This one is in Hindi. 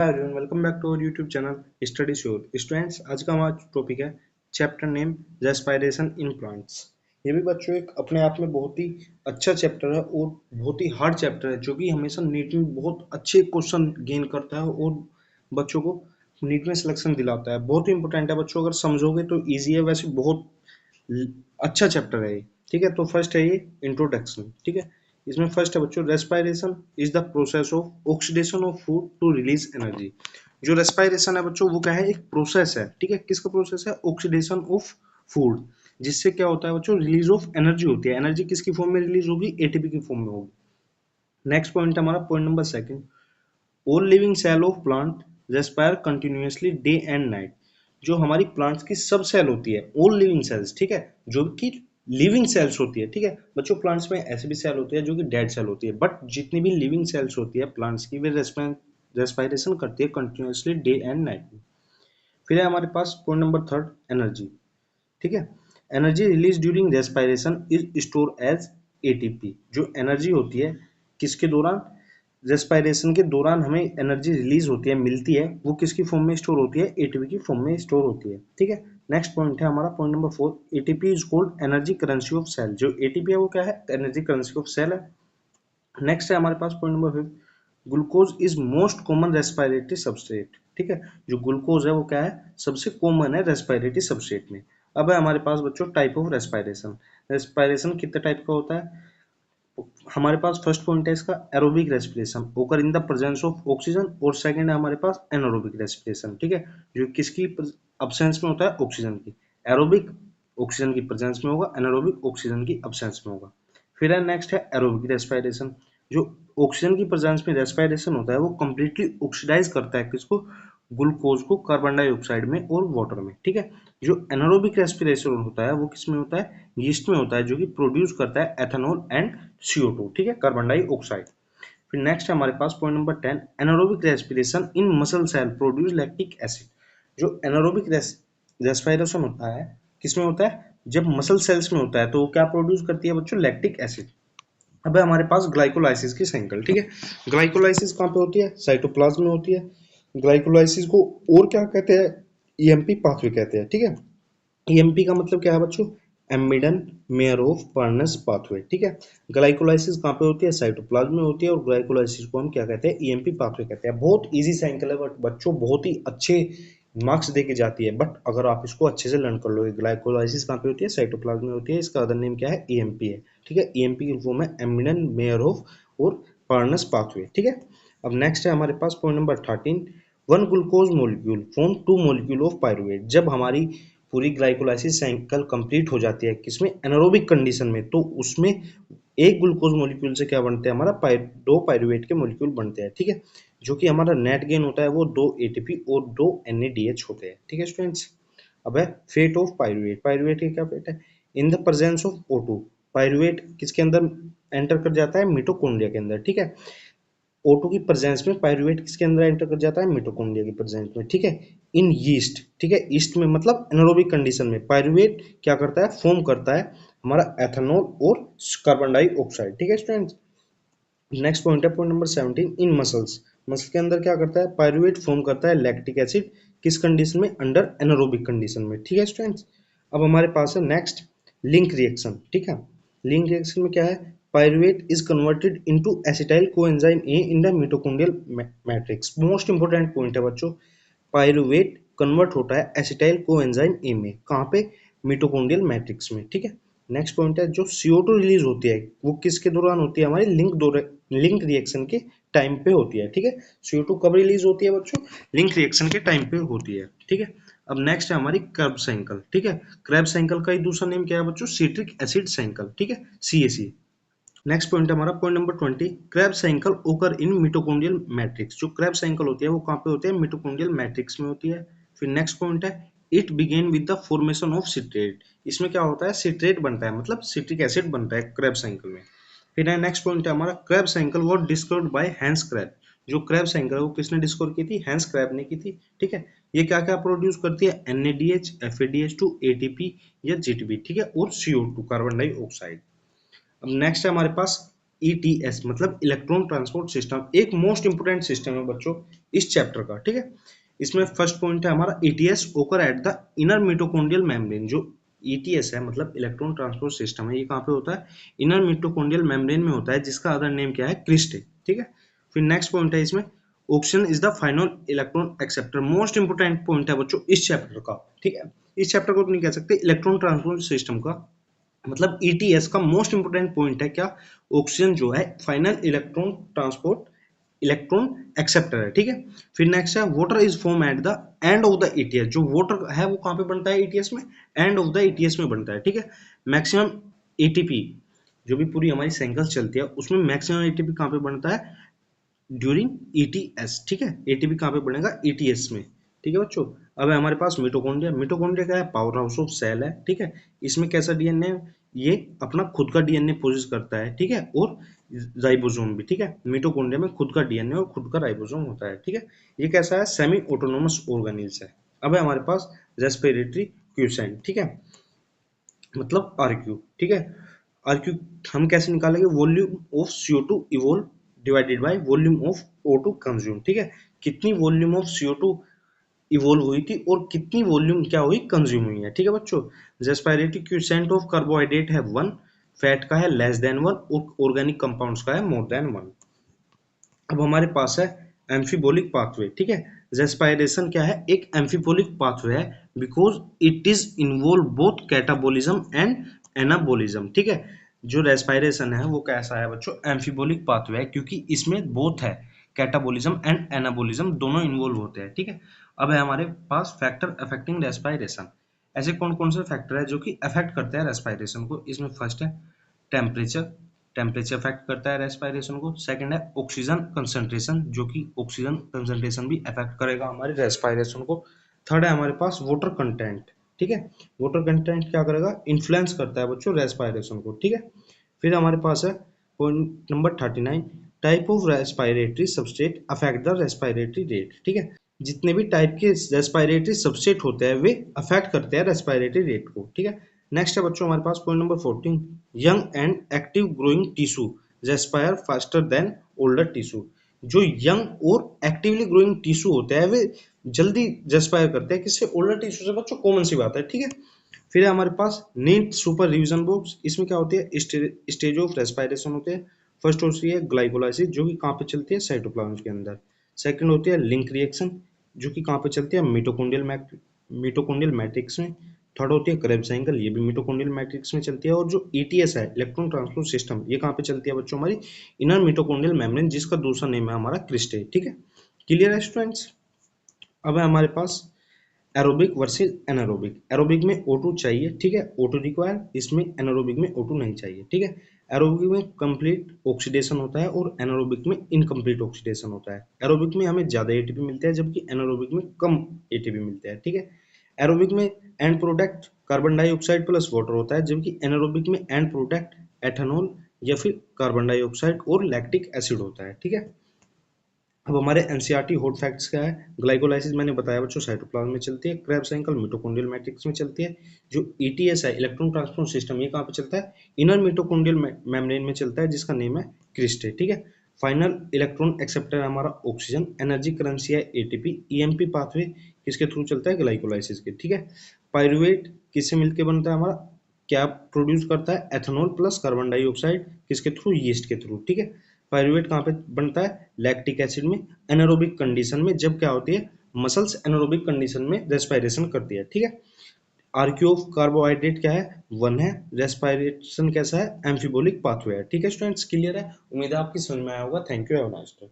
Hi everyone, welcome back to our YouTube channel study sure. Students, आज का हमारा टॉपिक है chapter name respiration in plants. ये भी बच्चों एक अपने आप में बहुत ही अच्छा चैप्टर है और बहुत ही हार्ड चैप्टर है, जो कि हमेशा नीट में बहुत अच्छे क्वेश्चन गेन करता है और बच्चों को नीट में सिलेक्शन दिलाता है। बहुत ही इंपॉर्टेंट है बच्चों, अगर समझोगे तो ईजी है। वैसे बहुत अच्छा चैप्टर है ये। ठीक है, तो फर्स्ट है ये इंट्रोडक्शन। ठीक है, इसमें फर्स्ट है बच्चों, respiration is the process of oxidation of food to release energy. जो रेस्पिरेशन है बच्चों, वो क्या है, एक प्रोसेस है। ठीक है, किसका प्रोसेस है? ऑक्सीडेशन ऑफ फूड, जिससे क्या होता है बच्चों, रिलीज ऑफ एनर्जी होती है। एनर्जी किसकी फॉर्म में रिलीज होगी? एटीपी की फॉर्म में होगी। नेक्स्ट पॉइंट हमारा point number second, all living cell of plant respire continuously day and night. जो हमारी प्लांट्स की सब सेल होती है, ऑल लिविंग सेल्स, ठीक है, जो कि लिविंग सेल्स होती है। ठीक है बच्चों, प्लांट्स में ऐसे भी सेल होती है जो कि डेड सेल होती है, बट जितनी भी लिविंग सेल्स होती है प्लांट्स की, वे रेस्पायरेशन करती है कंटिन्यूअसली डे एंड नाइट में। फिर है हमारे पास पॉइंट नंबर थर्ड, एनर्जी। ठीक है, energy release during respiration is store as ATP. जो एनर्जी होती है किसके दौरान? रेस्पायरेशन के दौरान हमें एनर्जी रिलीज होती है, मिलती है, वो किसकी फॉर्म में स्टोर होती है? एटीपी की फॉर्म में स्टोर होती है। ठीक है, नेक्स्ट पॉइंट है हमारा point number four, ATP is called energy currency of cell. जो एटीपी है वो क्या है? एनर्जी करेंसी ऑफ सेल है। नेक्स्ट है हमारे पास point number fifth, glucose is most common respiratory substrate. ठीक है, जो ग्लूकोज है वो क्या है? सबसे कॉमन है रेस्पिरेटरी सबस्ट्रेट में। अब है हमारे पास बच्चों टाइप ऑफ रेस्पिरेशन। रेस्पिरेशन कितने टाइप का होता है? हमारे पास फर्स्ट पॉइंट है इसका, एरोबिक रेस्पिरेशन, ओकर in the presence of oxygen. और सेकंड है हमारे पास एनारोबिक रेस्पिरेशन। ठीक है, जो किसकी अब्सेंस में होता है? ऑक्सीजन की। एरोबिक ऑक्सीजन की प्रेजेंस में होगा, एनारोबिक ऑक्सीजन की अब्सेंस में होगा। फिर है नेक्स्ट है एरोबिक रेस्पिरेशन। जो ऑक्सीजन की प्रेजेंस में रेस्पिरेशन होता है वो कंप्लीटली ऑक्सीडाइज करता है किसको? ग्लूकोज को, कार्बन डाइऑक्साइड में और वाटर में। ठीक है, जो एनारोबिक रेस्पिरेशन होता है वो किसमें होता है? यीस्ट में होता है, जो कि प्रोड्यूस करता है एथेनॉल एंड CO2। ठीक है, कार्बन डाइऑक्साइड। फिर नेक्स्ट है हमारे पास point number 10, anaerobic respiration in muscle cell produce lactic acid. जो एनारोबिक रेस्पिरेशन होता है किसमें होता है? जब मसल सेल्स में होता है तो वो क्या प्रोड्यूस करती है बच्चों? Lactic acid. अब है हमारे पास ग्लाइकोलाइसिस की साइकिल। ठीक है, ग्लाइकोलाइसिस कहाँ पे होती है? साइटोप्लाज्म में होती है। ग्लाइकोलाइसिस को और क्या कहते हैं? EMP पाथवे कहते हैं। ठीक है, EMP का मतलब क्या है बच्चों? एमिडन मेयर ऑफ पर्नस पाथवे। ठीक है, ग्लाइकोलाइसिस कहाँ पे होती है? साइटोप्लाज्म में होती है। और ग्लाइकोलाइसिस को हम क्या कहते हैं? EMP पाथवे कहते हैं। बहुत इजी साइकिल है, बट बच्चों बहुत ही अच्छे मार्क्स दे के जाती है, बट अगर आप इसको अच्छे से लर्न कर लोगे। ग्लाइकोलाइसिस कहाँ पे होती है? साइटोप्लाज्म में होती है। इसका अदर नेम क्या है? EMP है। ठीक है, EMP की फॉर्म है एमिडन मेयर ऑफ और पर्नस पाथवे। ठीक है, अब नेक्स्ट है हमारे पास point number 13, one glucose molecule form two molecule of pyruvate. जब हमारी पूरी ग्लाइकोलाइसिस साइकिल कंप्लीट हो जाती है किसमें? एनारोबिक कंडीशन में, तो उसमें एक ग्लूकोज मॉलिक्यूल से क्या बनते हैं? हमारा दो पायरुवेट के मॉलिक्यूल बनते हैं। ठीक है, जो कि हमारा नेट गेन होता है वो 2 ATP और 2 NADH होते हैं। ठीक है स्टूडेंट्स, अब है फेट ऑफ पायरुवेट। पायरुवेट की क्या फेट है? In the presence of O2, pyruvate किसके अंदर एंटर कर जाता है? मिटोकॉन्ड्रिया के अंदर। ठीक है, O2 की प्रेजेंस में पायरुवेट किसके अंदर एंटर कर जाता है? मिटोकॉन्ड्रिया की प्रेजेंस में। ठीक है, इन यीस्ट। ठीक है, ईस्ट में मतलब एनारोबिक कंडीशन में पायरुवेट क्या करता है? फॉर्म करता है हमारा एथेनॉल और कार्बन डाइऑक्साइड। ठीक है स्टूडेंट्स, नेक्स्ट पॉइंट है पॉइंट नंबर 17, इन मसल्स। मसल के अंदर क्या करता है? पायरुवेट फॉर्म करता है लैक्टिक एसिड। किस कंडीशन में? अंडर एनारोबिक कंडीशन में। ठीक है स्टूडेंट्स, अब हमारे पास है नेक्स्ट लिंक रिएक्शन। ठीक है, लिंक रिएक्शन में क्या है? Pyruvate is converted into acetyl coenzyme A in the mitochondrial matrix. Most important point है बच्चों, पायरुवेट कन्वर्ट होता है एसिटाइल कोएंजाइम ए में। कहाँ पे? मिटोकॉन्ड्रियल मैट्रिक्स में। ठीक है, नेक्स्ट पॉइंट है जो CO2 रिलीज होती है वो किसके दौरान होती है? हमारी लिंक रिएक्शन के टाइम पे होती है। ठीक है, CO2 कब रिलीज होती है बच्चों? लिंक रिएक्शन के टाइम पे होती है। ठीक है, अब नेक्स्ट है हमारी क्रैब साइकिल। ठीक है, क्रैब साइकिल का ही दूसरा नेम क्या है बच्चों? Citric acid cycle. ठीक है, CAC। नेक्स्ट पॉइंट है हमारा पॉइंट नंबर 20, क्रैब साइकिल ओकर इन मिटोकॉन्ड्रियल मैट्रिक्स। जो क्रैब साइकिल होती है वो कहाँ पे होती है? मिटोकॉन्ड्रियल मैट्रिक्स में होती है। फिर नेक्स्ट पॉइंट है it began with the formation of citrate. इसमें क्या होता है? सिट्रेट बनता है, मतलब सिट्रिक एसिड बनता है क्रैब साइकिल में। फिर है नेक्स्ट पॉइंट है हमारा Krebs cycle was discovered by Hans Krebs. जो क्रैब साइकिल है वो किसने डिस्कवर की थी? हैंस क्रैब ने की थी। ठीक है, ये क्या क्या प्रोड्यूस करती है? NADH, FADH2, ATP या GTP। ठीक है, और CO2 कार्बन डाइऑक्साइड। अब नेक्स्ट है हमारे पास ETS मतलब इलेक्ट्रॉन ट्रांसपोर्ट सिस्टम एक मोस्ट इंपोर्टेंट सिस्टम है बच्चों इस चैप्टर का, ठीक है। इसमें फर्स्ट पॉइंट है हमारा ETS ओकर एट द इनर मिटोकॉन्ड्रियल मेम्ब्रेन। जो ETS है मतलब इलेक्ट्रॉन ट्रांसपोर्ट सिस्टम है, ये कहाँ पे होता है? इनर मिटोकॉन्ड्रियल मेम्ब्रेन में होता है, जिसका अदर नेम क्या है? क्रिस्टे, ठीक है। फिर नेक्स्ट पॉइंट है इसमें oxygen is the final electron acceptor. Most important point है बच्चों इस चैप्टर का, ठीक है। इस चैप्टर को तो नहीं कह सकते, इलेक्ट्रॉन ट्रांसपोर्ट सिस्टम का मतलब ETS का मोस्ट इंपोर्टेंट पॉइंट है क्या? ऑक्सीजन जो है final electron transport electron acceptor है, ठीक है। फिर नेक्स्ट है water is form at the end of the ETS। जो वाटर है वो कहाँ पे बनता है ETS में? एंड ऑफ द ETS में बनता है, ठीक है। मैक्सिमम ATP जो भी पूरी हमारी साइकिल चलती है उसमें मैक्सिमम ATP कहाँ पे बनता है? ड्यूरिंग ETS, ठीक है। ATP कहाँ पे बनेगा? ETS में, ठीक है बच्चों। अब है हमारे पास मिटोकॉन्ड्रिया। मिटोकॉन्ड्रिया क्या है? पावर हाउस ऑफ सेल है, ठीक है। इसमें कैसा DNA? ये अपना खुद का DNA पोजेस करता है, ठीक है, और राइबोसोम भी, ठीक है। मिटोकॉन्ड्रिया में खुद का DNA और खुद का राइबोसोम होता है, ठीक है। ये कैसा है? सेमी ऑटोनोमस ऑर्गेनेल्स है। अब है हमारे पास रेस्पिरेटरी क्वेशंट, ठीक है, मतलब RQ, ठीक है। RQ हम कैसे निकालेंगे? Volume of CO2 evolve divided by volume of O2 consume, ठीक है। कितनी वॉल्यूम ऑफ CO2 इवोल्व हुई थी और कितनी वॉल्यूम क्या हुई? कंज्यूम हुई है, ठीक है बच्चों। रेस्पिरेटरी क्वोशिएंट ऑफ कार्बोहाइड्रेट है 1, फैट का है लेस देन 1 और ऑर्गेनिक कंपाउंड्स का है मोर देन 1। अब हमारे पास है एम्फीबोलिक पाथवे, ठीक है। रेस्पिरेशन क्या है? एक एम्फीबोलिक पाथवे है because it is involve both catabolism and anabolism, ठीक है। जो रेस्पिरेशन है वो कैसा है बच्चों? एम्फीबोलिक पाथवे है, क्योंकि इसमें बोथ है कैटाबोलिज्म एंड एनाबोलिज्म दोनों इन्वॉल्व होते हैं, ठीक है। अब है हमारे पास फैक्टर अफेक्टिंग रेस्पिरेशन। ऐसे कौन कौन से फैक्टर है जो कि अफेक्ट करते हैं रेस्पिरेशन को? इसमें फर्स्ट है टेम्परेचर। टेम्परेचर अफेक्ट करता है रेस्पिरेशन को। सेकंड है ऑक्सीजन कंसंट्रेशन, जो कि ऑक्सीजन कंसंट्रेशन भी अफेक्ट करेगा हमारे रेस्पिरेशन को। थर्ड है हमारे पास वाटर कंटेंट, ठीक है। वाटर कंटेंट क्या करेगा? इन्फ्लुएंस करता है बच्चों रेस्पिरेशन को, ठीक है। फिर हमारे पास है point number 39, type of respiratory substrate affect the respiratory rate, ठीक है। जितने भी टाइप के रेस्पिरेटरी सबस्ट्रेट होते हैं वे अफेक्ट करते हैं रेस्पिरेटरी रेट को, ठीक है। नेक्स्ट है बच्चों हमारे पास point number 14, young and active growing tissue respire faster than older tissue. जो यंग और एक्टिवली ग्रोइंग टिश्यू होते हैं वे जल्दी रेस्पायर करते हैं किससे? ओल्डर टिश्यू से बच्चों, कॉमन सी बात है, ठीक है। फिर है हमारे पास नीट सुपर रिविजन बॉक्स। इसमें क्या होती है? स्टेज ऑफ रेस्पिरेशन होते हैं। फर्स्ट होती है ग्लाइकोलाइसिस, जो कि कहाँ पे चलती है? साइटोप्लाज्म के अंदर। सेकंड होती है लिंक रिएक्शन, जो कि कहाँ पे चलती है? मिटोकॉन्ड्रियल मैट्रिक्स में। थर्ड होती है क्रेब्स साइकिल, ये भी मिटोकॉन्ड्रियल मैट्रिक्स में चलती है। और जो ETS है इलेक्ट्रॉन ट्रांसपोर्ट सिस्टम, ये कहाँ पे चलती है बच्चों? हमारी इनर मिटोकॉन्ड्रियल मेम्ब्रेन, जिसका दूसरा नेम है हमारा क्रिस्टे, ठीक है। क्लियर है स्टूडेंट्स? अब है हमारे पास एरोबिक वर्सेस एनारोबिक। एरोबिक में O2 चाहिए, ठीक है, O2 रिक्वायर। इसमें एनारोबिक में O2 नहीं चाहिए, ठीक है। एरोबिक में कंप्लीट ऑक्सीडेशन होता है और एनारोबिक में इनकम्प्लीट ऑक्सीडेशन होता है। एरोबिक में हमें ज्यादा ATP मिलता है, जबकि एनारोबिक में कम ATP मिलता है, ठीक है। एरोबिक में and product carbon dioxide plus water होता है, जबकि एनारोबिक में एंड प्रोडक्ट एथेनॉल या फिर कार्बन डाइऑक्साइड और लैक्टिक एसिड होता है, ठीक है। अब हमारे NCERT हॉट फैक्ट्स क्या है? ग्लाइकोलाइसिस मैंने बताया बच्चों साइटोप्लाज्म में चलती है। क्रेब्स साइकिल मिटोकॉन्ड्रियल मैट्रिक्स में चलती है। जो ETS है इलेक्ट्रॉन ट्रांसपोर्ट सिस्टम, ये कहाँ पे चलता है? इनर मिटोकॉन्ड्रियल मेम्ब्रेन में चलता है, जिसका नेम है क्रिस्टे, ठीक है। फाइनल इलेक्ट्रॉन एक्सेप्टर हमारा ऑक्सीजन। एनर्जी करेंसी है ATP। EMP पाथवे किसके थ्रू चलता है? ग्लाइकोलाइसिस के, ठीक है। पायरुवेट किससे मिलकर बनता है हमारा? क्या प्रोड्यूस करता है? एथेनॉल प्लस कार्बन डाइऑक्साइड, किसके थ्रू? यीस्ट के थ्रू, ठीक है। पायरुवेट कहाँ पे बनता है? लैक्टिक एसिड में, एनारोबिक कंडीशन में। जब क्या होती है? मसल्स एनारोबिक कंडीशन में रेस्पिरेशन करती है, ठीक है। RQ ऑफ कार्बोहाइड्रेट क्या है? 1 है। रेस्पिरेशन कैसा है? एम्फीबोलिक पाथवे है, ठीक है स्टूडेंट्स, क्लियर है? उम्मीद है आपकी समझ में आया होगा। Thank you, have a nice day.